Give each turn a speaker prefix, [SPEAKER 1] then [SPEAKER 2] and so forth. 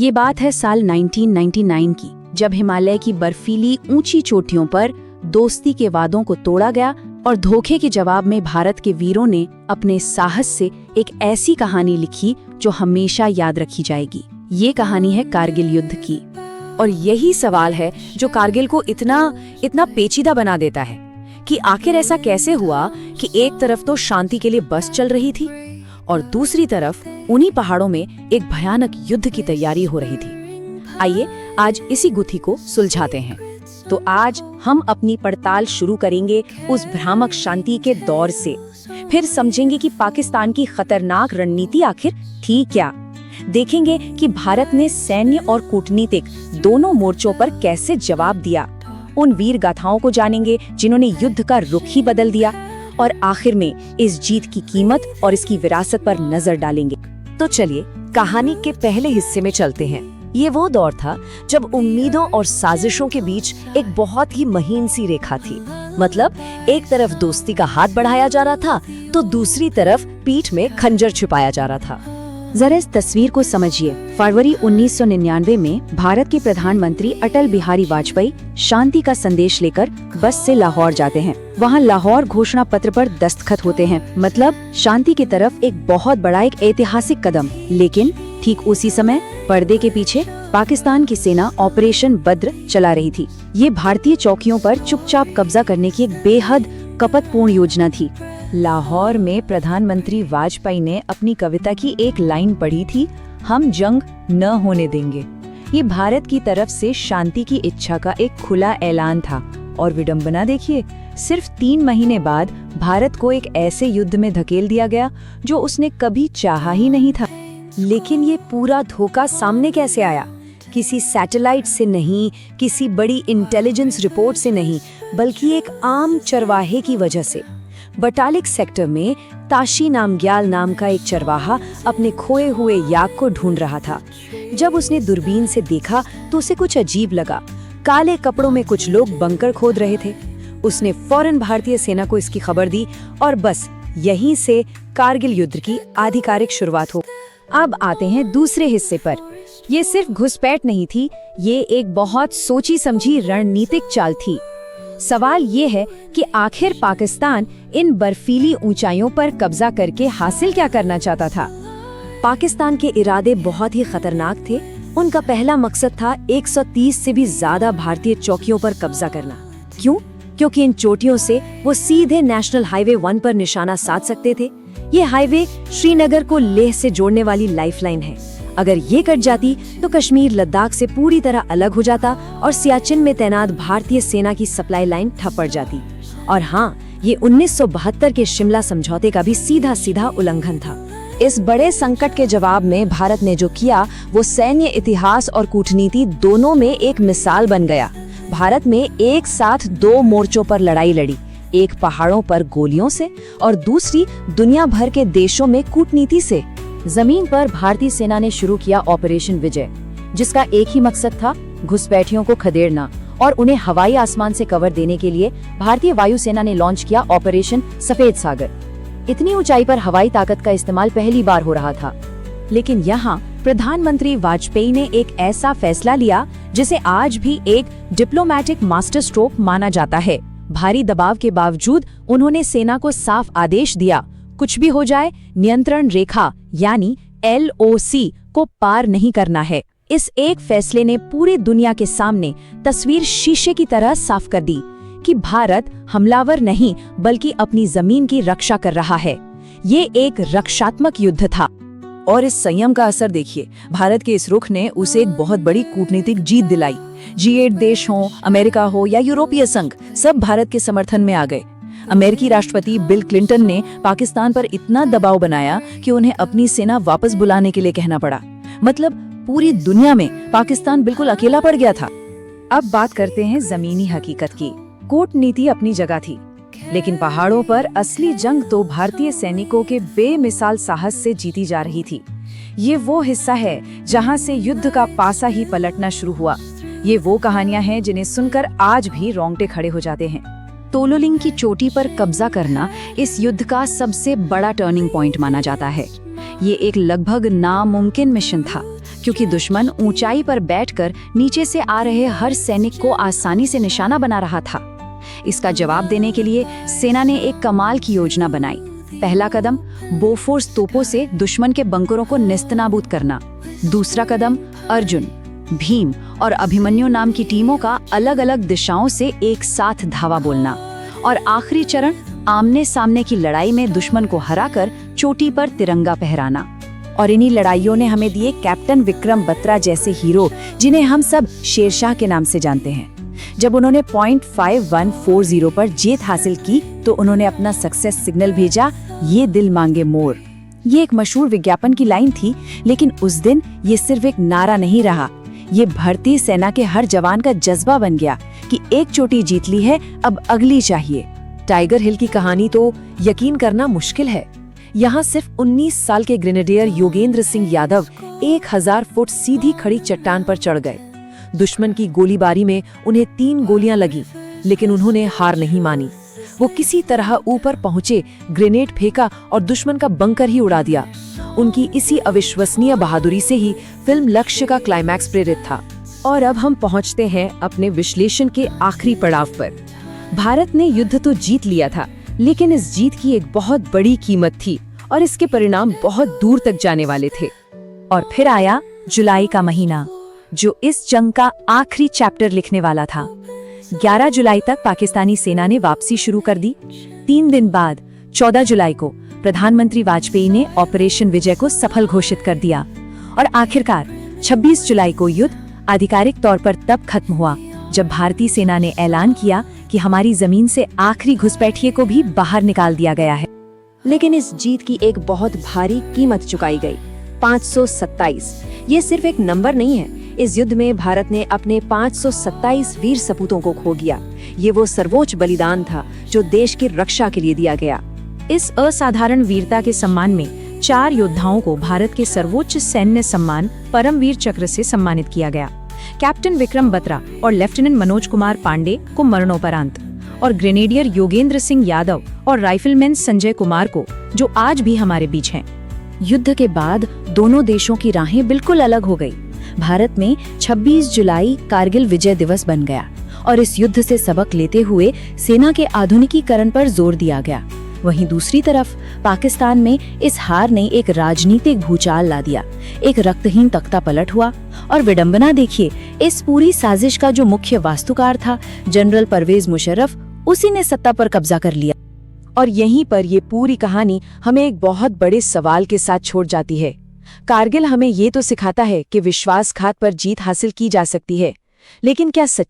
[SPEAKER 1] ये बात है साल 1999 की, जब हिमालय की बर्फीली ऊंची चोटियों पर दोस्ती के वादों को तोड़ा गया और धोखे के जवाब में भारत के वीरों ने अपने साहस से एक ऐसी कहानी लिखी जो हमेशा याद रखी जाएगी। ये कहानी है कारगिल युद्ध की। और यही सवाल है जो कारगिल को इतना पेचीदा बना देता है कि आखिर ऐसा कैसे हुआ कि एक तरफ तो शांति के लिए बस चल रही थी और दूसरी तरफ उन्हीं पहाड़ों में एक भयानक युद्ध की तैयारी हो रही थी। आइए आज इसी गुत्थी को सुलझाते हैं। तो आज हम अपनी पड़ताल शुरू करेंगे उस भ्रामक शांति के दौर से, फिर समझेंगे कि पाकिस्तान की खतरनाक रणनीति आखिर थी क्या। देखेंगे कि भारत ने सैन्य और कूटनीतिक दोनों मोर्चों पर कैसे जवाब दिया। उन वीर गाथाओं को जानेंगे जिन्होंने युद्ध का रुख ही बदल दिया, और आखिर में इस जीत की कीमत और इसकी विरासत पर नजर डालेंगे। तो चलिए कहानी के पहले हिस्से में चलते हैं। ये वो दौर था जब उम्मीदों और साजिशों के बीच एक बहुत ही महीन सी रेखा थी। मतलब एक तरफ दोस्ती का हाथ बढ़ाया जा रहा था तो दूसरी तरफ पीठ में खंजर छुपाया जा रहा था। जरा इस तस्वीर को समझिए। फरवरी 1999 में भारत के प्रधानमंत्री अटल बिहारी वाजपेयी शांति का संदेश लेकर बस से लाहौर जाते हैं। वहाँ लाहौर घोषणा पत्र पर दस्तखत होते हैं, मतलब शांति की तरफ एक बहुत बड़ा एक ऐतिहासिक कदम। लेकिन ठीक उसी समय पर्दे के पीछे पाकिस्तान की सेना ऑपरेशन बद्र चला रही थी। ये भारतीय चौकियों पर चुपचाप कब्जा करने की एक बेहद कपटपूर्ण योजना थी। लाहौर में प्रधानमंत्री वाजपेयी ने अपनी कविता की एक लाइन पढ़ी थी, हम जंग न होने देंगे। ये भारत की तरफ से शांति की इच्छा का एक खुला ऐलान था। और विडंबना देखिए, सिर्फ 3 महीने बाद भारत को एक ऐसे युद्ध में धकेल दिया गया जो उसने कभी चाहा ही नहीं था। लेकिन ये पूरा धोखा सामने कैसे आया? किसी सैटेलाइट से नहीं, किसी बड़ी इंटेलिजेंस रिपोर्ट से नहीं, बल्कि एक आम चरवाहे की वजह से। बटालिक सेक्टर में ताशी नामग्याल नाम का एक चरवाहा अपने खोए हुए याक को ढूंढ रहा था। जब उसने दूरबीन से देखा तो उसे कुछ अजीब लगा। काले कपड़ों में कुछ लोग बंकर खोद रहे थे। उसने फौरन भारतीय सेना को इसकी खबर दी और बस यहीं से कारगिल युद्ध की आधिकारिक शुरुआत हो। अब आते हैं दूसरे हिस्से पर। ये सिर्फ घुसपैठ नहीं थी, ये एक बहुत सोची समझी रणनीतिक चाल थी। सवाल ये है कि आखिर पाकिस्तान इन बर्फीली ऊंचाइयों पर कब्जा करके हासिल क्या करना चाहता था। पाकिस्तान के इरादे बहुत ही खतरनाक थे। उनका पहला मकसद था 130 से भी ज्यादा भारतीय चौकियों पर कब्जा करना। क्यों? क्योंकि इन चोटियों से वो सीधे नेशनल हाईवे 1 पर निशाना साध सकते थे। ये हाईवे श्रीनगर को लेह से जोड़ने वाली लाइफलाइन है। अगर ये कट जाती तो कश्मीर लद्दाख से पूरी तरह अलग हो जाता और सियाचिन में तैनात भारतीय सेना की सप्लाई लाइन ठप पड़ जाती। और हाँ, ये 1972 के शिमला समझौते का भी सीधा सीधा उल्लंघन था। इस बड़े संकट के जवाब में भारत ने जो किया वो सैन्य इतिहास और कूटनीति दोनों में एक मिसाल बन गया। भारत में एक साथ 2 मोर्चों पर लड़ाई लड़ी, एक पहाड़ों पर गोलियों से और दूसरी दुनिया भर के देशों में कूटनीति से। जमीन पर भारतीय सेना ने शुरू किया ऑपरेशन विजय, जिसका एक ही मकसद था, घुसपैठियों को खदेड़ना। और उन्हें हवाई आसमान से कवर देने के लिए भारतीय वायुसेना ने लॉन्च किया ऑपरेशन सफेद सागर। इतनी ऊंचाई पर हवाई ताकत का इस्तेमाल पहली बार हो रहा था। लेकिन यहाँ प्रधानमंत्री वाजपेयी ने एक ऐसा फैसला लिया जिसे आज भी एक डिप्लोमैटिक मास्टर स्ट्रोक माना जाता है। भारी दबाव के बावजूद उन्होंने सेना को साफ आदेश दिया, कुछ भी हो जाए नियंत्रण रेखा यानी LOC को पार नहीं करना है। इस एक फैसले ने पूरी दुनिया के सामने तस्वीर शीशे की तरह साफ कर दी कि भारत हमलावर नहीं बल्कि अपनी जमीन की रक्षा कर रहा है। ये एक रक्षात्मक युद्ध था। और इस संयम का असर देखिए, भारत के इस रुख ने उसे एक बहुत बड़ी कूटनीतिक जीत दिलाई। G8 देश हो, अमेरिका हो या यूरोपीय संघ, सब भारत के समर्थन में आ गए। अमेरिकी राष्ट्रपति बिल क्लिंटन ने पाकिस्तान पर इतना दबाव बनाया कि उन्हें अपनी सेना वापस बुलाने के लिए कहना पड़ा। मतलब पूरी दुनिया में पाकिस्तान बिल्कुल अकेला पड़ गया था। अब बात करते हैं जमीनी हकीकत की। कूटनीति अपनी जगह थी, लेकिन पहाड़ों पर असली जंग तो भारतीय सैनिकों के बेमिसाल साहस से जीती जा रही थी। ये वो हिस्सा है जहां से युद्ध का पासा ही पलटना शुरू हुआ। ये वो कहानियां हैं जिन्हें सुनकर आज भी रोंगटे खड़े हो जाते हैं। तोलोलिंग की चोटी पर कब्जा करना इस युद्ध का सबसे बड़ा टर्निंग पॉइंट माना जाता है। ये एक लगभग नामुमकिन मिशन था, क्योंकि दुश्मन ऊंचाई पर बैठकर नीचे से आ रहे हर सैनिक को आसानी से निशाना बना रहा था। इसका जवाब देने के लिए सेना ने एक कमाल की योजना बनाई। पहला कदम, बोफोर्स तोपों से दुश्मन के बंकरों को नेस्तनाबूद करना। दूसरा कदम, अर्जुन, भीम और अभिमन्यु नाम की टीमों का अलग अलग दिशाओं से एक साथ धावा बोलना। और आखिरी चरण, आमने सामने की लड़ाई में दुश्मन को हराकर चोटी पर तिरंगा फहराना। और इन्हीं लड़ाइयों ने हमें दिए कैप्टन विक्रम बत्रा जैसे हीरो, जिन्हें हम सब शेरशाह के नाम से जानते हैं। जब उन्होंने पॉइंट 5140 पर जीत हासिल की तो उन्होंने अपना सक्सेस सिग्नल भेजा, ये दिल मांगे मोर। ये एक मशहूर विज्ञापन की लाइन थी, लेकिन उस दिन ये सिर्फ एक नारा नहीं रहा। ये भारतीय सेना के हर जवान का जज्बा बन गया कि एक चोटी जीत ली है, अब अगली चाहिए।
[SPEAKER 2] टाइगर हिल की कहानी तो यकीन करना मुश्किल है। यहाँ सिर्फ 19 साल के ग्रेनेडियर योगेंद्र सिंह यादव 1000 फुट सीधी खड़ी चट्टान पर चढ़ गए। दुश्मन की गोलीबारी में उन्हें 3 गोलियां लगी, लेकिन उन्होंने हार नहीं मानी। वो किसी तरह ऊपर पहुंचे, ग्रेनेड फेंका और दुश्मन का बंकर ही उड़ा दिया। उनकी इसी अविश्वसनीय बहादुरी से ही फिल्म लक्ष्य का क्लाइमैक्स प्रेरित था। और अब हम पहुंचते हैं अपने विश्लेषण के आखिरी पड़ाव पर। भारत ने युद्ध तो जीत लिया था, लेकिन इस जीत की एक बहुत बड़ी कीमत थी और इसके परिणाम बहुत दूर तक जाने वाले थे।
[SPEAKER 1] और फिर आया जुलाई का महीना, जो इस जंग का आखिरी चैप्टर लिखने वाला था। 11 जुलाई तक पाकिस्तानी सेना ने वापसी शुरू कर दी। 3 दिन बाद 14 जुलाई को प्रधानमंत्री वाजपेयी ने ऑपरेशन विजय को सफल घोषित कर दिया। और आखिरकार 26 जुलाई को युद्ध आधिकारिक तौर पर तब खत्म हुआ जब भारतीय सेना ने ऐलान किया कि हमारी जमीन से आखिरी घुसपैठिए को भी बाहर निकाल दिया गया है।
[SPEAKER 2] लेकिन इस जीत की एक बहुत भारी कीमत चुकाई गई, 527। ये सिर्फ एक नंबर नहीं है। इस युद्ध में भारत ने अपने 527 वीर सपूतों को खो दिया। ये वो सर्वोच्च बलिदान था जो देश की रक्षा के लिए दिया गया।
[SPEAKER 1] इस असाधारण वीरता के सम्मान में 4 योद्धाओं को भारत के सर्वोच्च सैन्य सम्मान परमवीर चक्र से सम्मानित किया गया। कैप्टन विक्रम बत्रा और लेफ्टिनेंट मनोज कुमार पांडे को मरणोपरांत, और ग्रेनेडियर योगेंद्र सिंह यादव और राइफलमैन संजय कुमार को, जो आज भी हमारे बीच हैं। युद्ध के बाद दोनों देशों की राहें बिल्कुल अलग हो गई। भारत में 26 जुलाई कारगिल विजय दिवस बन गया और इस युद्ध से सबक लेते हुए सेना के आधुनिकीकरण पर जोर दिया गया। वहीं दूसरी तरफ पाकिस्तान में इस हार ने एक राजनीतिक भूचाल ला दिया। एक रक्तहीन तख्ता पलट हुआ और विडंबना देखिए, इस पूरी साजिश का जो मुख्य वास्तुकार था जनरल परवेज मुशर्रफ, उसी ने सत्ता पर कब्जा कर लिया।
[SPEAKER 2] और यहीं पर ये पूरी कहानी हमें एक बहुत बड़े सवाल के साथ छोड़ जाती है। कारगिल हमें ये तो सिखाता है कि विश्वासघात पर जीत हासिल की जा सकती है, लेकिन क्या सच